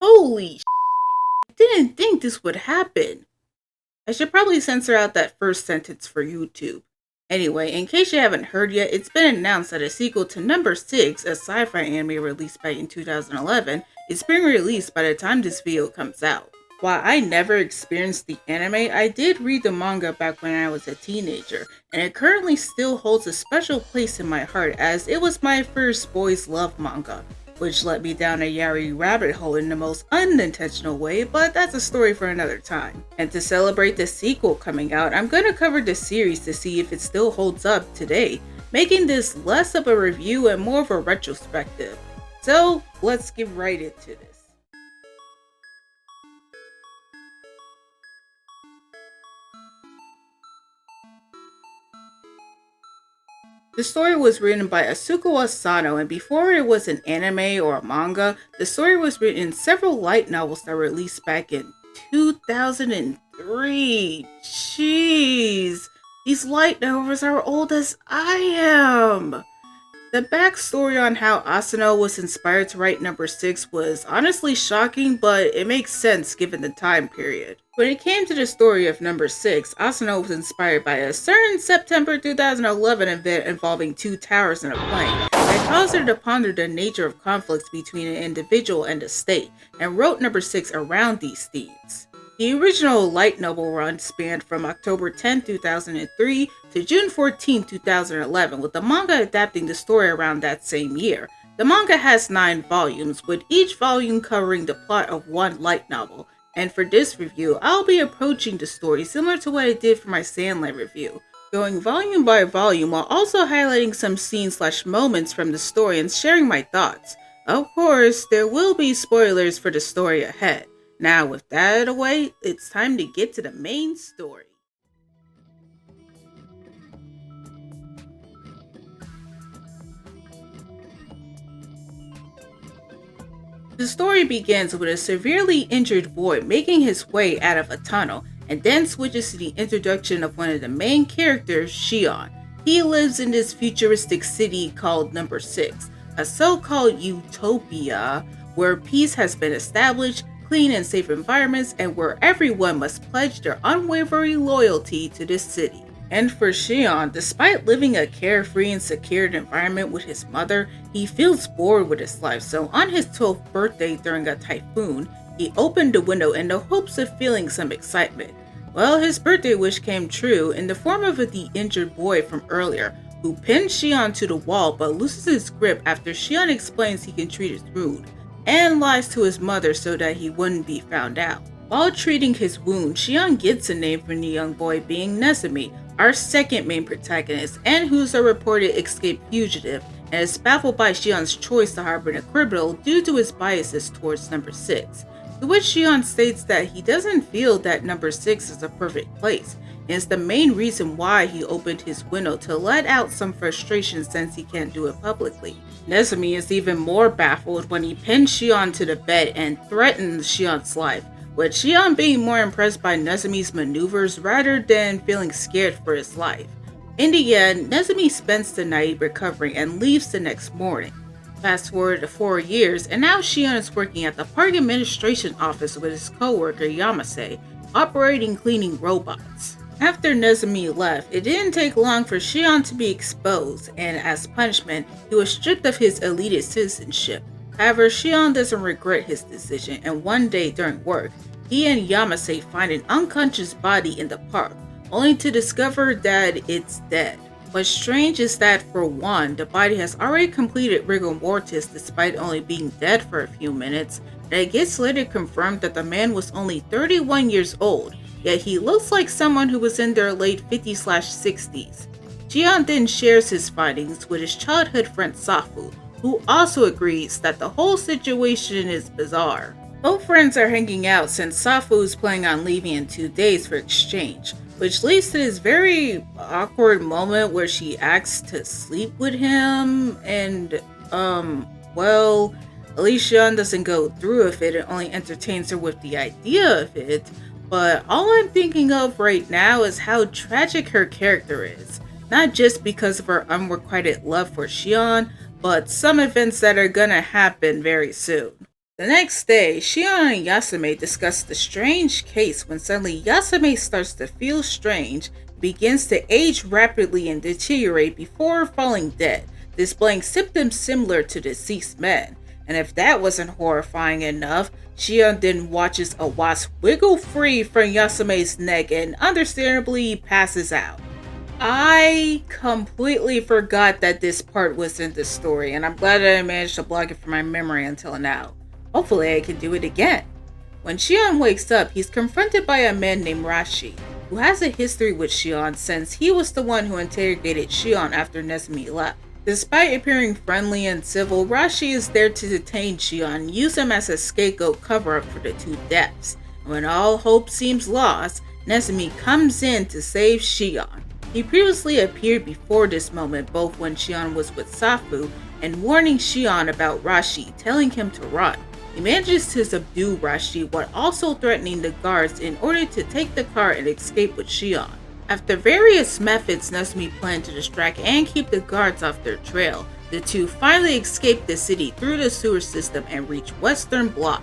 Holy I didn't think this would happen. I should probably censor out that first sentence for YouTube. Anyway, in case you haven't heard yet, it's been announced that a sequel to Number 6, a sci-fi anime released back in 2011, is being released by the time this video comes out. While I never experienced the anime, I did read the manga back when I was a teenager, and it currently still holds a special place in my heart as it was my first boys love manga, which led me down a Yari rabbit hole in the most unintentional way, but that's a story for another time. And to celebrate the sequel coming out, I'm going to cover the series to see if it still holds up today, making this less of a review and more of a retrospective. So let's get right into this. The story was written by Asuka Asano, and before it was an anime or a manga, the story was written in several light novels that were released back in 2003. Jeez, these light novels are old as I am. The backstory on how Asano was inspired to write Number 6 was honestly shocking, but it makes sense given the time period. When it came to the story of Number 6, Asano was inspired by a certain September 2011 event involving two towers and a plane that caused her to ponder the nature of conflicts between an individual and the state, and wrote Number 6 around these themes. The original light novel run spanned from October 10, 2003 to June 14, 2011, with the manga adapting the story around that same year. The manga has 9 volumes, with each volume covering the plot of one light novel, and for this review, I'll be approaching the story similar to what I did for my Sandland review, going volume by volume while also highlighting some scenes/moments from the story and sharing my thoughts. Of course, there will be spoilers for the story ahead. Now, with that out of the way, it's time to get to the main story. The story begins with a severely injured boy making his way out of a tunnel, and then switches to the introduction of one of the main characters, Shion. He lives in this futuristic city called Number 6, a so-called utopia where peace has been established, clean and safe environments, and where everyone must pledge their unwavering loyalty to this city. And for Shion, despite living a carefree and secured environment with his mother, he feels bored with his life, so on his 12th birthday during a typhoon, he opened the window in the hopes of feeling some excitement. Well, his birthday wish came true in the form of the injured boy from earlier, who pins Shion to the wall but loses his grip after Shion explains he can treat his wound, and lies to his mother so that he wouldn't be found out. While treating his wound, Shion gets a name from the young boy being Nezumi, our second main protagonist, and who's a reported escaped fugitive, and is baffled by Shion's choice to harbor a criminal due to his biases towards Number 6. To which Shion states that he doesn't feel that Number 6 is a perfect place, and it's the main reason why he opened his window to let out some frustration since he can't do it publicly. Nezumi is even more baffled when he pins Shion to the bed and threatens Shion's life, with Shion being more impressed by Nezumi's maneuvers rather than feeling scared for his life. In the end, Nezumi spends the night recovering and leaves the next morning. Fast forward to 4 years, and now Shion is working at the park administration office with his co-worker Yamase, operating cleaning robots. After Nezumi left, it didn't take long for Shion to be exposed, and as punishment, he was stripped of his elitist citizenship. However, Shion doesn't regret his decision, and one day during work, he and Yamase find an unconscious body in the park, only to discover that it's dead. What's strange is that, for one, the body has already completed rigor mortis despite only being dead for a few minutes, and it gets later confirmed that the man was only 31 years old, yet he looks like someone who was in their late 50s/60s. Shion then shares his findings with his childhood friend Safu, who also agrees that the whole situation is bizarre. Both friends are hanging out since Safu is planning on leaving in 2 days for exchange, which leads to this very awkward moment where she asks to sleep with him, and, well, at least Shion doesn't go through with it and only entertains her with the idea of it, but all I'm thinking of right now is how tragic her character is, not just because of her unrequited love for Shion, but some events that are gonna happen very soon. The next day, Shion and Yasume discuss the strange case when suddenly Yasume starts to feel strange, begins to age rapidly and deteriorate before falling dead, displaying symptoms similar to deceased men. And if that wasn't horrifying enough, Shion then watches a wasp wiggle free from Yasume's neck and understandably passes out. I completely forgot that this part was in the story, and I'm glad that I managed to block it from my memory until now. Hopefully I can do it again. When Shion wakes up, he's confronted by a man named Rashi, who has a history with Shion since he was the one who interrogated Shion after Nezumi left. Despite appearing friendly and civil, Rashi is there to detain Shion and use him as a scapegoat cover-up for the two deaths. And when all hope seems lost, Nezumi comes in to save Shion. He previously appeared before this moment, both when Shion was with Safu and warning Shion about Rashi, telling him to run. He manages to subdue Rashi while also threatening the guards in order to take the car and escape with Shion. After various methods Nezumi planned to distract and keep the guards off their trail, the two finally escape the city through the sewer system and reach Western Block,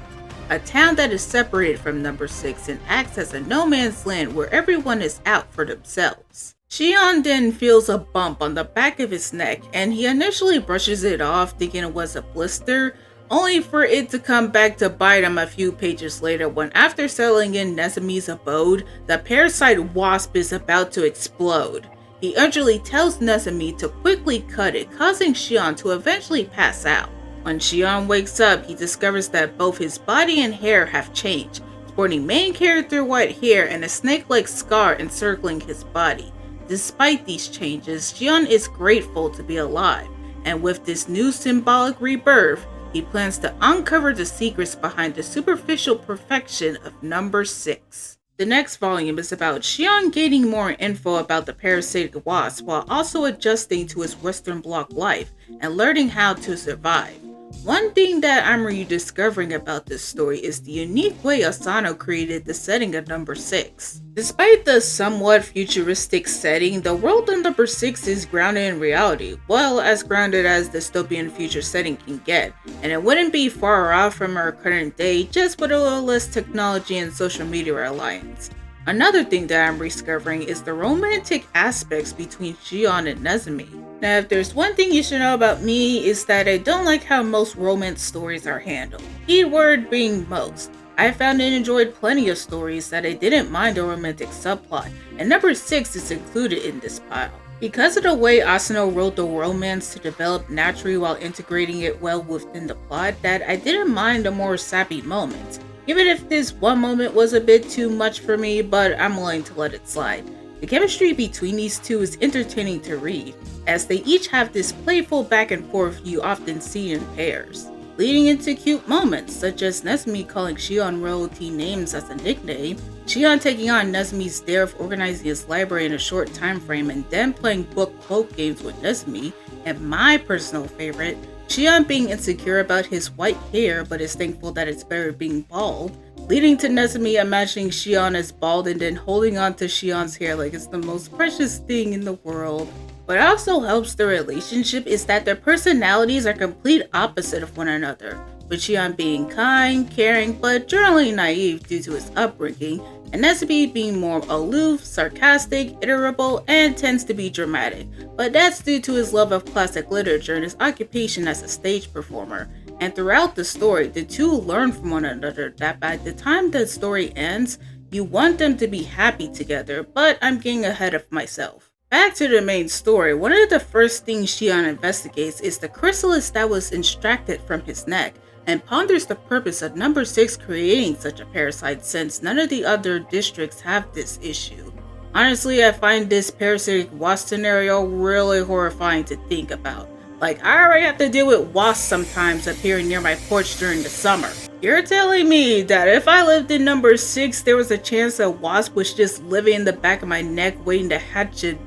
a town that is separated from Number 6 and acts as a no man's land where everyone is out for themselves. Shion then feels a bump on the back of his neck and he initially brushes it off thinking it was a blister, only for it to come back to bite him a few pages later when after settling in Nezumi's abode, the parasite wasp is about to explode. He urgently tells Nezumi to quickly cut it, causing Shion to eventually pass out. When Shion wakes up, he discovers that both his body and hair have changed, sporting main character white hair and a snake-like scar encircling his body. Despite these changes, Shion is grateful to be alive, and with this new symbolic rebirth, he plans to uncover the secrets behind the superficial perfection of Number 6. The next volume is about Shion gaining more info about the parasitic wasp while also adjusting to his Western Bloc life and learning how to survive. One thing that I'm rediscovering about this story is the unique way Asano created the setting of Number 6. Despite the somewhat futuristic setting, the world of Number 6 is grounded in reality, well as grounded as dystopian future setting can get, and it wouldn't be far off from our current day just with a little less technology and social media reliance. Another thing that I'm rediscovering is the romantic aspects between Shion and Nezumi. Now, if there's one thing you should know about me, is that I don't like how most romance stories are handled. Keyword being most. I found and enjoyed plenty of stories that I didn't mind a romantic subplot, and Number 6 is included in this pile. Because of the way Asano wrote the romance to develop naturally while integrating it well within the plot, that I didn't mind the more sappy moments. Even if this one moment was a bit too much for me, but I'm willing to let it slide. The chemistry between these two is entertaining to read, as they each have this playful back and forth you often see in pairs, leading into cute moments such as Nezumi calling Shion royalty names as a nickname, Shion taking on Nezumi's dare of organizing his library in a short time frame and then playing book quote games with Nezumi, and my personal favorite, Shion being insecure about his white hair but is thankful that it's better being bald, leading to Nezumi imagining Shion as bald and then holding on to Shion's hair like it's the most precious thing in the world. What also helps the relationship is that their personalities are complete opposite of one another, with Shion being kind, caring, but generally naive due to his upbringing, and Nezumi being more aloof, sarcastic, irritable, and tends to be dramatic, but that's due to his love of classic literature and his occupation as a stage performer. And throughout the story, the two learn from one another that by the time the story ends, you want them to be happy together, but I'm getting ahead of myself. Back to the main story, one of the first things Shion investigates is the chrysalis that was extracted from his neck, and ponders the purpose of Number 6 creating such a parasite since none of the other districts have this issue. Honestly, I find this parasitic wasp scenario really horrifying to think about. Like, I already have to deal with wasps sometimes appearing near my porch during the summer. You're telling me that if I lived in Number 6, there was a chance a wasp was just living in the back of my neck waiting to hatch it?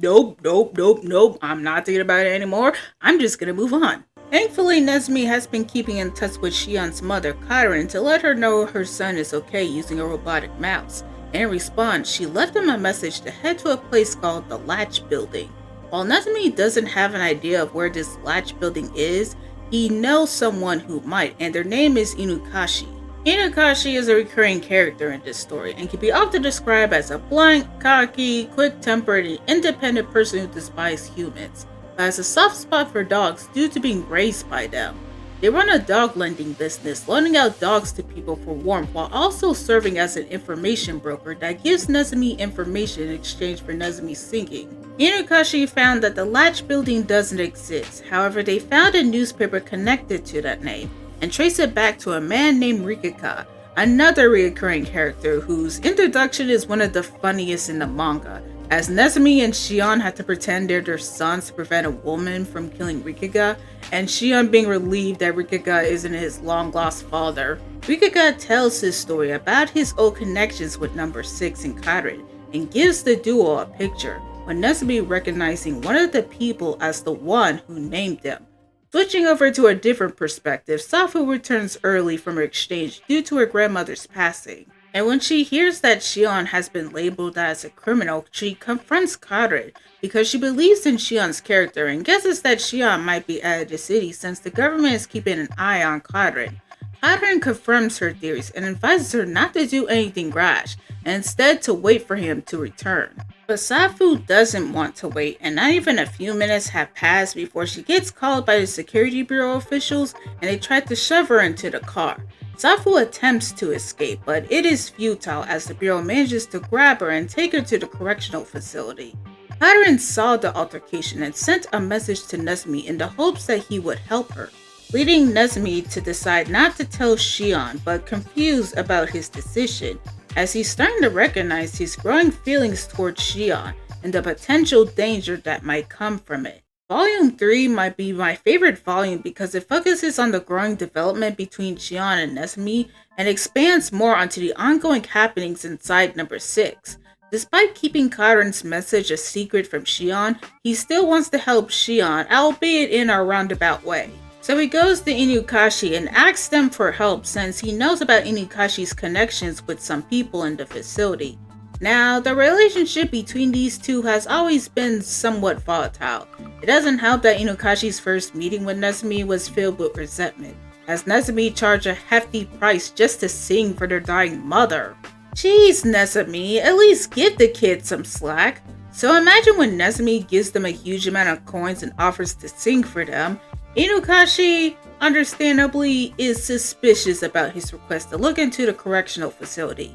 Nope. I'm not thinking about it anymore. I'm just gonna move on. Thankfully, Nezumi has been keeping in touch with Shion's mother, Kairin, to let her know her son is okay using a robotic mouse. In response, she left him a message to head to a place called the Latch Building. While Nezumi doesn't have an idea of where this Latch Building is, he knows someone who might, and their name is Inukashi. Inukashi is a recurring character in this story and can be often described as a blunt, cocky, quick-tempered, and independent person who despises humans, but has a soft spot for dogs due to being raised by them. They run a dog lending business, loaning out dogs to people for warmth while also serving as an information broker that gives Nezumi information in exchange for Nezumi's singing. Inukashi found that the Latch building doesn't exist, however they found a newspaper connected to that name and trace it back to a man named Rikika, another recurring character whose introduction is one of the funniest in the manga, as Nezumi and Shion have to pretend they're their sons to prevent a woman from killing Rikika, and Shion being relieved that Rikika isn't his long-lost father. Rikika tells his story about his old connections with number 6 in Karen, and gives the duo a picture, with Nezumi recognizing one of the people as the one who named them. Switching over to a different perspective, Safu returns early from her exchange due to her grandmother's passing. And when she hears that Shion has been labeled as a criminal, she confronts Karen because she believes in Shion's character and guesses that Shion might be out of the city since the government is keeping an eye on Karen. Karen confirms her theories and advises her not to do anything rash and instead to wait for him to return. But Safu doesn't want to wait, and not even a few minutes have passed before she gets called by the security bureau officials and they try to shove her into the car. Safu attempts to escape, but it is futile as the bureau manages to grab her and take her to the correctional facility. Karen saw the altercation and sent a message to Nezumi in the hopes that he would help her, leading Nezumi to decide not to tell Shion, but confused about his decision, as he's starting to recognize his growing feelings towards Shion and the potential danger that might come from it. Volume 3 might be my favorite volume because it focuses on the growing development between Shion and Nezumi and expands more onto the ongoing happenings inside number 6. Despite keeping Karen's message a secret from Shion, he still wants to help Shion, albeit in a roundabout way. So he goes to Inukashi and asks them for help since he knows about Inukashi's connections with some people in the facility. Now, the relationship between these two has always been somewhat volatile. It doesn't help that Inukashi's first meeting with Nezumi was filled with resentment, as Nezumi charged a hefty price just to sing for their dying mother. Jeez, Nezumi, at least give the kid some slack. So imagine when Nezumi gives them a huge amount of coins and offers to sing for them, Inukashi, understandably, is suspicious about his request to look into the correctional facility.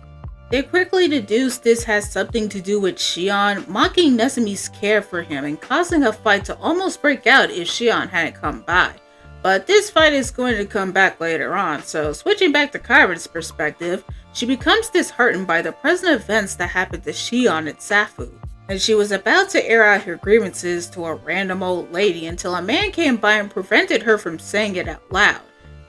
They quickly deduce this has something to do with Shion mocking Nezumi's care for him and causing a fight to almost break out if Shion hadn't come by. But this fight is going to come back later on, so switching back to Karen's perspective, she becomes disheartened by the present events that happened to Shion and Safu. And she was about to air out her grievances to a random old lady until a man came by and prevented her from saying it out loud.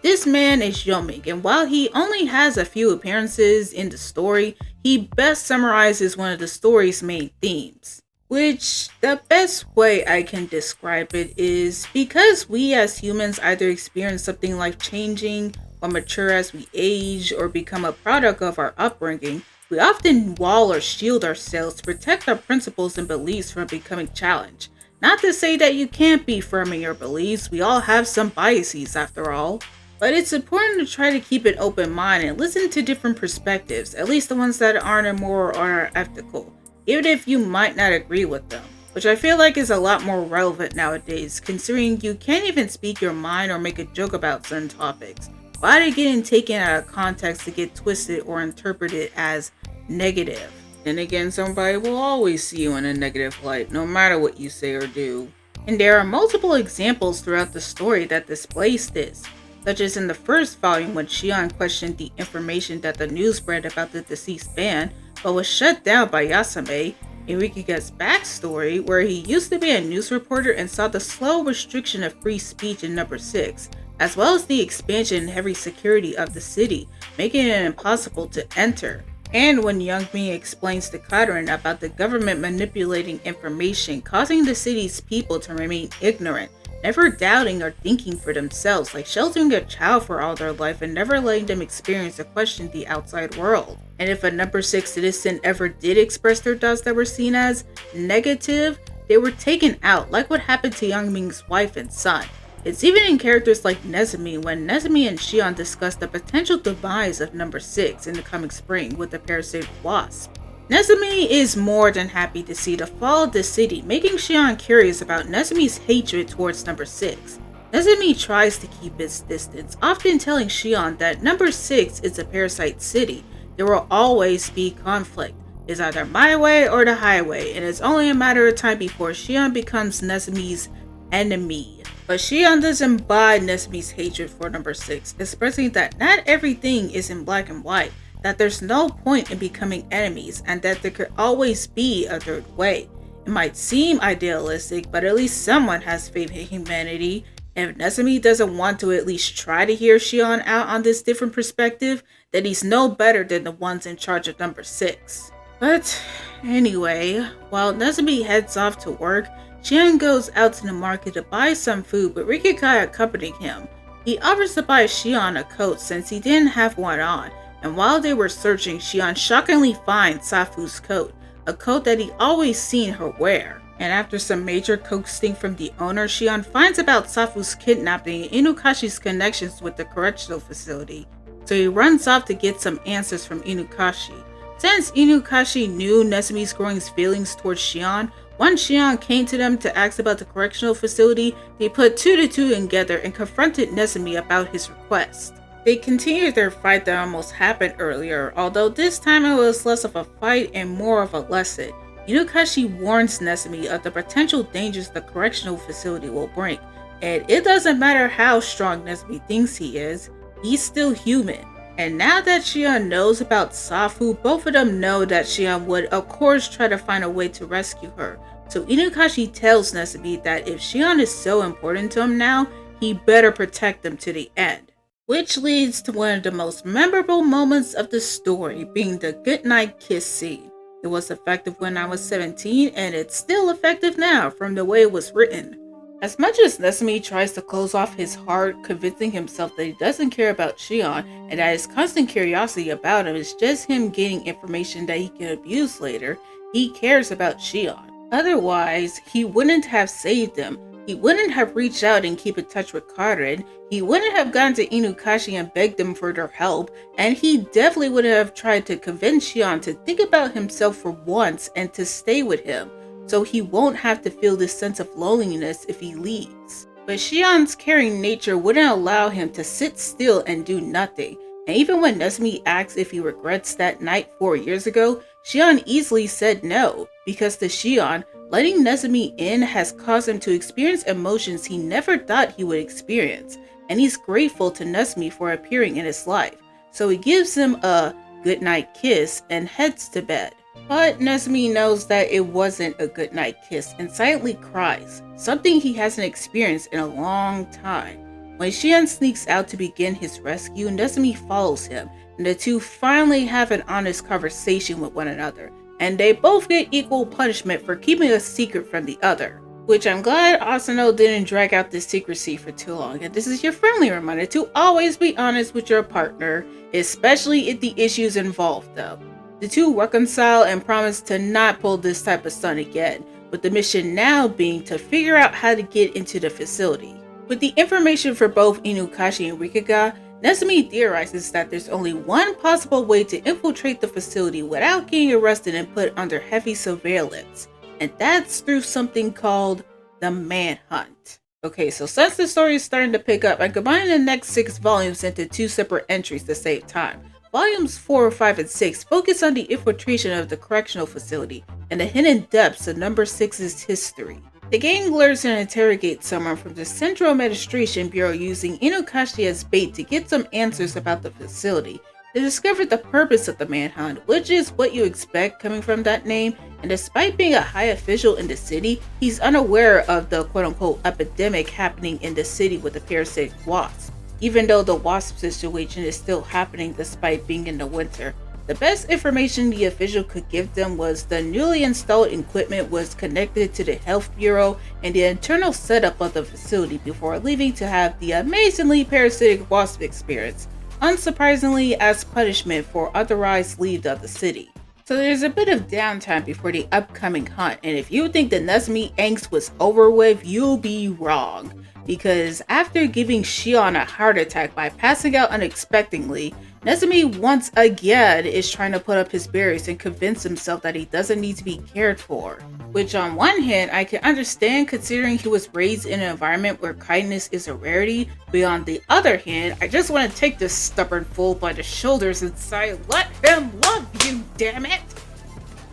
This man is Yoming, and while he only has a few appearances in the story, he best summarizes one of the story's main themes. Which, the best way I can describe it is, because we as humans either experience something life-changing or mature as we age or become a product of our upbringing, we often wall or shield ourselves to protect our principles and beliefs from becoming challenged. Not to say that you can't be firm in your beliefs, we all have some biases after all. But it's important to try to keep an open mind and listen to different perspectives, at least the ones that aren't immoral or are ethical, even if you might not agree with them. Which I feel like is a lot more relevant nowadays, considering you can't even speak your mind or make a joke about certain topics. Why are they getting taken out of context to get twisted or interpreted as negative? Then again, somebody will always see you in a negative light, no matter what you say or do. And there are multiple examples throughout the story that displays this, such as in the first volume when Shion questioned the information that the news spread about the deceased band, but was shut down by Yasame, Enrique's backstory, where he used to be a news reporter and saw the slow restriction of free speech in number 6, as well as the expansion and heavy security of the city, making it impossible to enter. And when Youngmi explains to Karen about the government manipulating information, causing the city's people to remain ignorant, never doubting or thinking for themselves, like sheltering a child for all their life and never letting them experience or question the outside world. And if a number 6 citizen ever did express their doubts that were seen as negative, they were taken out, like what happened to Youngming's wife and son. It's even in characters like Nezumi when Nezumi and Shion discuss the potential demise of number 6 in the coming spring with the parasitic wasp. Nezumi is more than happy to see the fall of the city, making Shion curious about Nezumi's hatred towards number 6. Nezumi tries to keep his distance, often telling Shion that number 6 is a parasite city. There will always be conflict. It's either my way or the highway, and it's only a matter of time before Shion becomes Nezumi's enemy. But Shion doesn't buy Nezumi's hatred for number 6, expressing that not everything is in black and white, that there's no point in becoming enemies, and that there could always be a third way. It might seem idealistic, but at least someone has faith in humanity. If Nezumi doesn't want to at least try to hear Shion out on this different perspective, then he's no better than the ones in charge of number 6. But anyway, while Nezumi heads off to work, Shion goes out to the market to buy some food with Rikikai accompanying him. He offers to buy Shion a coat since he didn't have one on, and while they were searching, Shion shockingly finds Safu's coat, a coat that he always seen her wear. And after some major coaxing from the owner, Shion finds about Safu's kidnapping and Inukashi's connections with the correctional facility, so he runs off to get some answers from Inukashi. Since Inukashi knew Nezumi's growing feelings towards Shion, once Shion came to them to ask about the correctional facility, they put 2 to 2 together and confronted Nezumi about his request. They continued their fight that almost happened earlier, although this time it was less of a fight and more of a lesson. Inukashi warns Nezumi of the potential dangers the correctional facility will bring, and it doesn't matter how strong Nezumi thinks he is, he's still human. And now that Shion knows about Safu, both of them know that Shion would of course try to find a way to rescue her. So Inukashi tells Nezumi that if Shion is so important to him now, he better protect them to the end. Which leads to one of the most memorable moments of the story, being the goodnight kiss scene. It was effective when I was 17, and it's still effective now from the way it was written. As much as Nezumi tries to close off his heart, convincing himself that he doesn't care about Shion, and that his constant curiosity about him is just him getting information that he can abuse later, he cares about Shion. Otherwise, he wouldn't have saved him. He wouldn't have reached out and keep in touch with Karen. He wouldn't have gone to Inukashi and begged them for their help, and he definitely would have tried to convince Shion to think about himself for once and to stay with him, so he won't have to feel this sense of loneliness if he leaves. But Shion's caring nature wouldn't allow him to sit still and do nothing, and even when Nezumi asks if he regrets that night 4 years ago, Shion easily said no, because to Shion, letting Nezumi in has caused him to experience emotions he never thought he would experience, and he's grateful to Nezumi for appearing in his life, so he gives him a goodnight kiss and heads to bed. But Nezumi knows that it wasn't a goodnight kiss and silently cries, something he hasn't experienced in a long time. When Shion sneaks out to begin his rescue, Nezumi follows him, and the two finally have an honest conversation with one another, and they both get equal punishment for keeping a secret from the other. Which I'm glad Asano didn't drag out this secrecy for too long, and this is your friendly reminder to always be honest with your partner, especially if the issues involved though. The two reconcile and promise to not pull this type of stunt again, with the mission now being to figure out how to get into the facility. With the information for both Inukashi and Rikuga, Nezumi theorizes that there's only one possible way to infiltrate the facility without getting arrested and put under heavy surveillance, and that's through something called the manhunt. Okay, so since the story is starting to pick up, I'm combining the next 6 volumes into 2 separate entries to save time. Volumes 4, 5, and 6 focus on the infiltration of the correctional facility and the hidden depths of number 6's history. The gang lures and interrogates someone from the Central Administration Bureau using Inukashi as bait to get some answers about the facility. They discover the purpose of the manhunt, which is what you expect coming from that name, and despite being a high official in the city, he's unaware of the quote-unquote epidemic happening in the city with the parasitic wasp, even though the wasp situation is still happening despite being in the winter. The best information the official could give them was the newly installed equipment was connected to the health bureau and the internal setup of the facility before leaving to have the amazingly parasitic wasp experience, unsurprisingly as punishment for unauthorized leave of the city. So there's a bit of downtime before the upcoming hunt, and if you think the Nezumi angst was over with, you'll be wrong. because after giving Shion a heart attack by passing out unexpectedly, Nezumi once again is trying to put up his barriers and convince himself that he doesn't need to be cared for. Which on one hand, I can understand considering he was raised in an environment where kindness is a rarity, but on the other hand, I just want to take this stubborn fool by the shoulders and say, let him love you, damn it!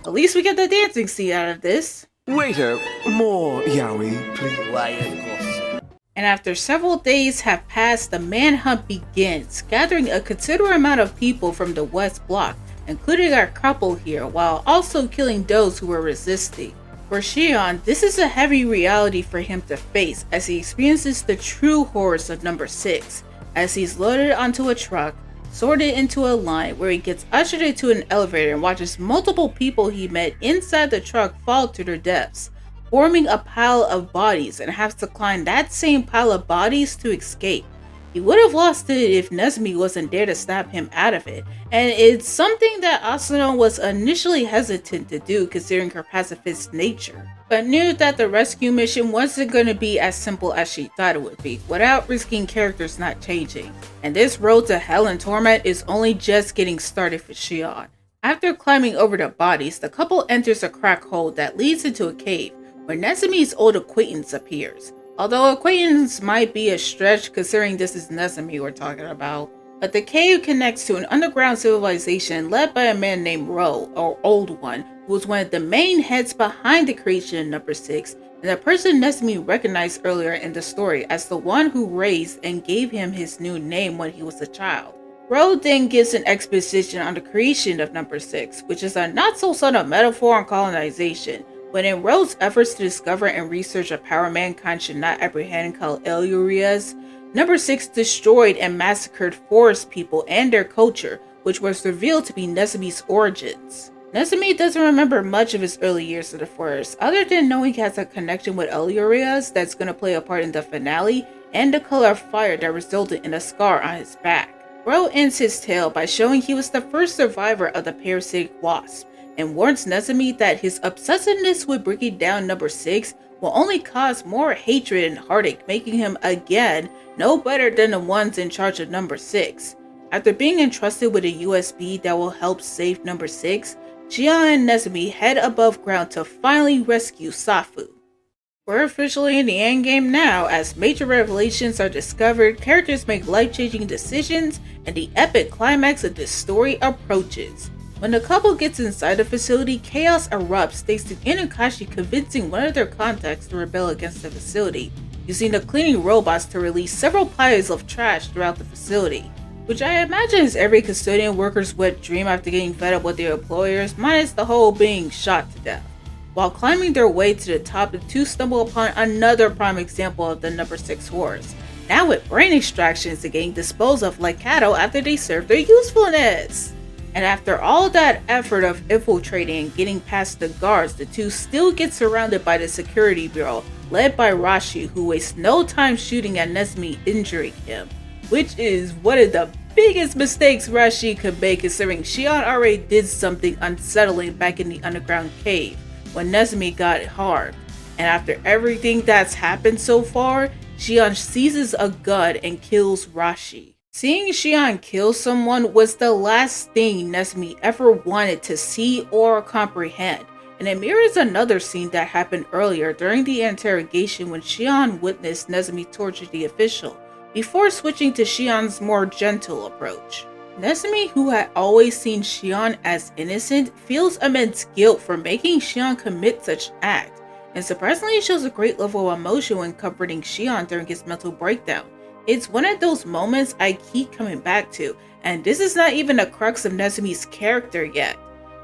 At least we get the dancing scene out of this. Waiter, more yaoi, please. Why, of course. And after several days have passed, the manhunt begins, gathering a considerable amount of people from the West Block, including our couple here, while also killing those who were resisting. For Shion, this is a heavy reality for him to face as he experiences the true horrors of number 6, as he's loaded onto a truck, sorted into a line where he gets ushered into an elevator and watches multiple people he met inside the truck fall to their deaths, forming a pile of bodies, and has to climb that same pile of bodies to escape. He would have lost it if Nezumi wasn't there to snap him out of it, and it's something that Asano was initially hesitant to do considering her pacifist nature, but knew that the rescue mission wasn't going to be as simple as she thought it would be, without risking characters not changing. And this road to hell and torment is only just getting started for Shion. After climbing over the bodies, the couple enters a crack hole that leads into a cave, where Nezumi's old acquaintance appears. Although acquaintance might be a stretch considering this is Nezumi we're talking about. But the cave connects to an underground civilization led by a man named Ro, or Old One, who was one of the main heads behind the creation of number 6, and the person Nezumi recognized earlier in the story as the one who raised and gave him his new name when he was a child. Ro then gives an exposition on the creation of number 6, which is a not so subtle metaphor on colonization, when in Ro's efforts to discover and research a power mankind should not apprehend called Elurias, number 6 destroyed and massacred forest people and their culture, which was revealed to be Nezumi's origins. Nezumi doesn't remember much of his early years in the forest, other than knowing he has a connection with Elurias that's going to play a part in the finale, and the color of fire that resulted in a scar on his back. Ro ends his tale by showing he was the first survivor of the parasitic wasp, and warns Nezumi that his obsessiveness with breaking down number 6 will only cause more hatred and heartache, making him again no better than the ones in charge of number 6. After being entrusted with a USB that will help save number 6, Shion and Nezumi head above ground to finally rescue Safu. We're officially in the endgame now, as major revelations are discovered, characters make life-changing decisions, and the epic climax of this story approaches. When the couple gets inside the facility, chaos erupts thanks to Inakashi convincing one of their contacts to rebel against the facility, using the cleaning robots to release several piles of trash throughout the facility, which I imagine is every custodian worker's wet dream after getting fed up with their employers, minus the whole being shot to death. While climbing their way to the top, the two stumble upon another prime example of the number 6 horrors, now with brain extractions and getting disposed of like cattle after they serve their usefulness. And after all that effort of infiltrating and getting past the guards, the two still get surrounded by the security bureau, led by Rashi, who wastes no time shooting at Nezumi, injuring him, which is one of the biggest mistakes Rashi could make considering Shion already did something unsettling back in the underground cave when Nezumi got harmed. And after everything that's happened so far, Shion seizes a gun and kills Rashi. Seeing Shion kill someone was the last thing Nezumi ever wanted to see or comprehend, and it mirrors another scene that happened earlier during the interrogation when Shion witnessed Nezumi torture the official, before switching to Shion's more gentle approach. Nezumi, who had always seen Shion as innocent, feels immense guilt for making Shion commit such an act, and surprisingly shows a great level of emotion when comforting Shion during his mental breakdown. It's one of those moments I keep coming back to, and this is not even the crux of Nezumi's character yet.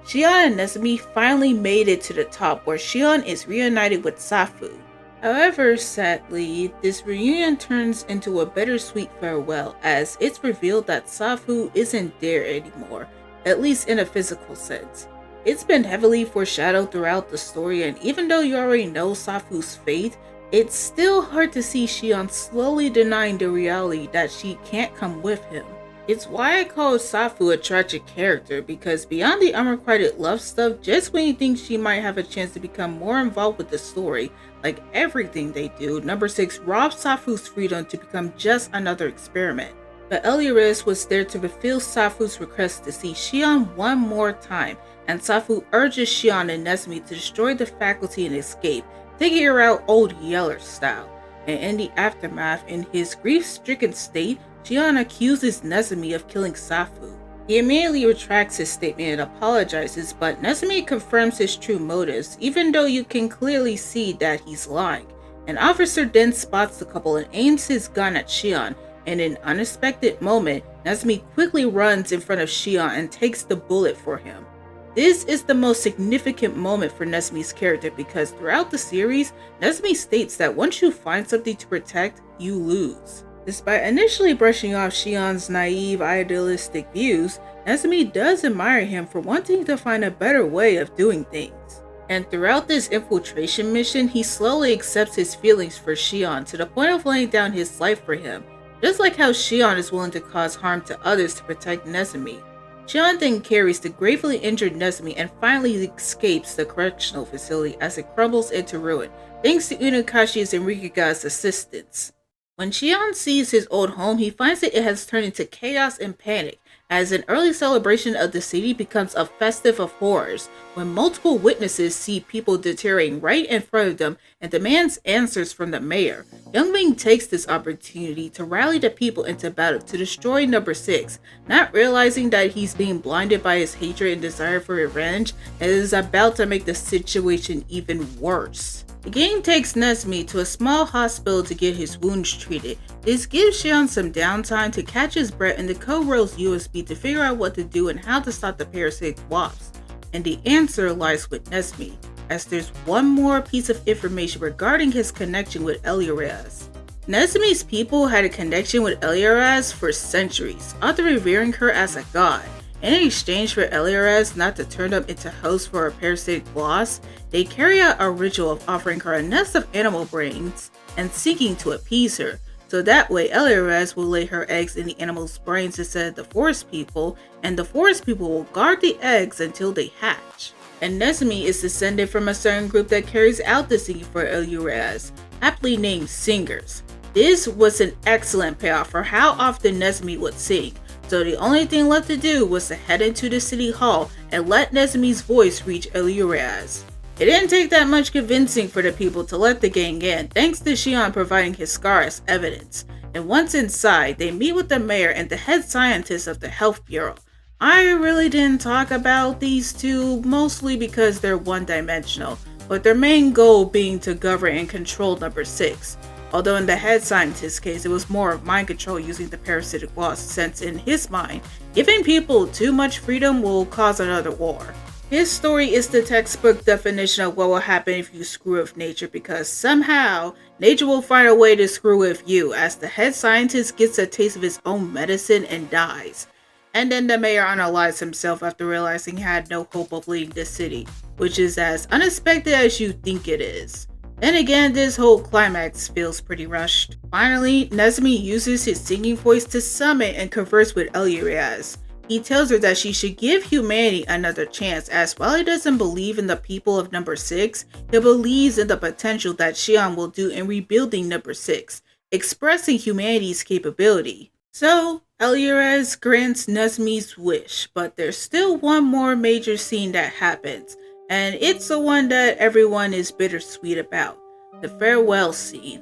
Shion and Nezumi finally made it to the top, where Shion is reunited with Safu. However, sadly, this reunion turns into a bittersweet farewell, as it's revealed that Safu isn't there anymore, at least in a physical sense. It's been heavily foreshadowed throughout the story, and even though you already know Safu's fate, it's still hard to see Shion slowly denying the reality that she can't come with him. It's why I call Safu a tragic character, because beyond the unrequited love stuff, just when you think she might have a chance to become more involved with the story, like everything they do, number 6 robs Safu's freedom to become just another experiment. But Eliris was there to fulfill Safu's request to see Shion one more time, and Safu urges Shion and Nezumi to destroy the faculty and escape, taking her out Old Yeller style. And in the aftermath, in his grief-stricken state, Shion accuses Nezumi of killing Safu. He immediately retracts his statement and apologizes, but Nezumi confirms his true motives, even though you can clearly see that he's lying. An officer then spots the couple and aims his gun at Shion. In an unexpected moment, Nezumi quickly runs in front of Shion and takes the bullet for him. This is the most significant moment for Nezumi's character because throughout the series, Nezumi states that once you find something to protect, you lose. Despite initially brushing off Shion's naive, idealistic views, Nezumi does admire him for wanting to find a better way of doing things. And throughout this infiltration mission, he slowly accepts his feelings for Shion to the point of laying down his life for him, just like how Shion is willing to cause harm to others to protect Nezumi. Shion then carries the gravely injured Nezumi and finally escapes the correctional facility as it crumbles into ruin, thanks to Inukashi's and Rikuga's assistance. When Shion sees his old home, he finds that it has turned into chaos and panic, as an early celebration of the city becomes a festive of horrors, when multiple witnesses see people deteriorating right in front of them and demands answers from the mayor. Youngming takes this opportunity to rally the people into battle to destroy number 6, not realizing that he's being blinded by his hatred and desire for revenge, and is about to make the situation even worse. The gang takes Nezumi to a small hospital to get his wounds treated. This gives Shion some downtime to catch his breath and decode Rose USB to figure out what to do and how to stop the parasitic wasps. And the answer lies with Nezumi, as there's one more piece of information regarding his connection with Eliras. Nezumi's people had a connection with Eliras for centuries, often revering her as a god. In exchange for Eliras not to turn them into hosts for a parasitic wasp, they carry out a ritual of offering her a nest of animal brains and seeking to appease her, so that way Eliras will lay her eggs in the animal's brains instead of the forest people, and the forest people will guard the eggs until they hatch. And Nezumi is descended from a certain group that carries out the singing for Eliras, aptly named Singers. This was an excellent payoff for how often Nezumi would sing, so the only thing left to do was to head into the city hall and let Nezumi's voice reach Eliras. It didn't take that much convincing for the people to let the gang in, thanks to Shion providing his scar as evidence. And once inside, they meet with the mayor and the head scientist of the health bureau. I really didn't talk about these two, mostly because they're one-dimensional, but their main goal being to govern and control number 6. Although in the head scientist's case, it was more of mind control using the parasitic wasp, since in his mind, giving people too much freedom will cause another war. His story is the textbook definition of what will happen if you screw with nature, because somehow, nature will find a way to screw with you, as the head scientist gets a taste of his own medicine and dies. And then the mayor unalives himself after realizing he had no hope of leading the city, which is as unexpected as you think it is. Then again, this whole climax feels pretty rushed. Finally, Nezumi uses his singing voice to summon and converse with Eliras. He tells her that she should give humanity another chance, as while he doesn't believe in the people of number 6, he believes in the potential that Shion will do in rebuilding number 6, expressing humanity's capability. So, Eliras grants Nezumi's wish, but there's still one more major scene that happens, and it's the one that everyone is bittersweet about, the farewell scene.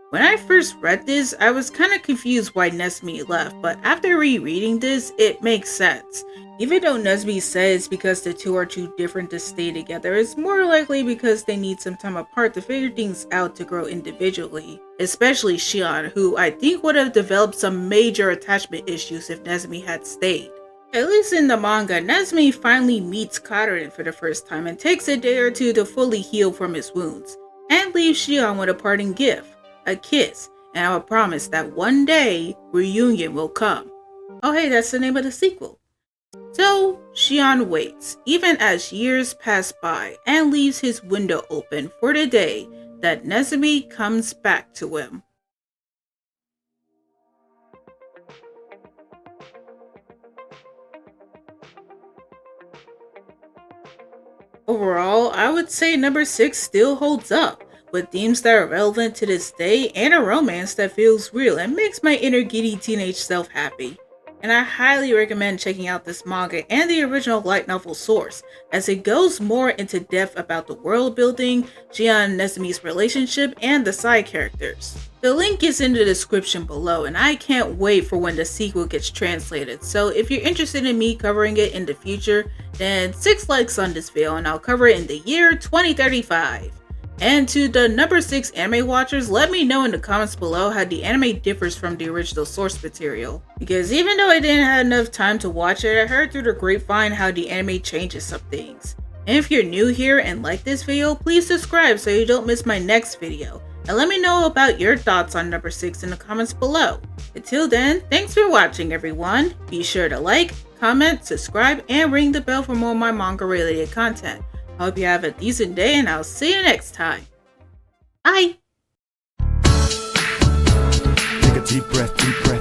When I first read this, I was kind of confused why Nezumi left, but after rereading this, it makes sense. Even though Nezumi says because the two are too different to stay together, it's more likely because they need some time apart to figure things out to grow individually. Especially Shion, who I think would have developed some major attachment issues if Nezumi had stayed. At least in the manga, Nezumi finally meets Katarin for the first time and takes a day or two to fully heal from his wounds, and leaves Shion with a parting gift, a kiss, and a promise that one day, reunion will come. Oh hey, that's the name of the sequel. So, Shion waits, even as years pass by, and leaves his window open for the day that Nezumi comes back to him. Overall, I would say number 6 still holds up, with themes that are relevant to this day and a romance that feels real and makes my inner giddy teenage self happy. And I highly recommend checking out this manga and the original light novel source, as it goes more into depth about the world building, Jian and Nezumi's relationship, and the side characters. The link is in the description below, and I can't wait for when the sequel gets translated, so if you're interested in me covering it in the future, then 6 likes on this video and I'll cover it in the year 2035. And to the number 6 anime watchers, let me know in the comments below how the anime differs from the original source material. Because even though I didn't have enough time to watch it, I heard through the grapevine how the anime changes some things. And if you're new here and like this video, please subscribe so you don't miss my next video. And let me know about your thoughts on number 6 in the comments below. Until then, thanks for watching everyone. Be sure to like, comment, subscribe, and ring the bell for more of my manga related content. Hope you have a decent day and I'll see you next time. Bye! Take a deep breath, deep breath.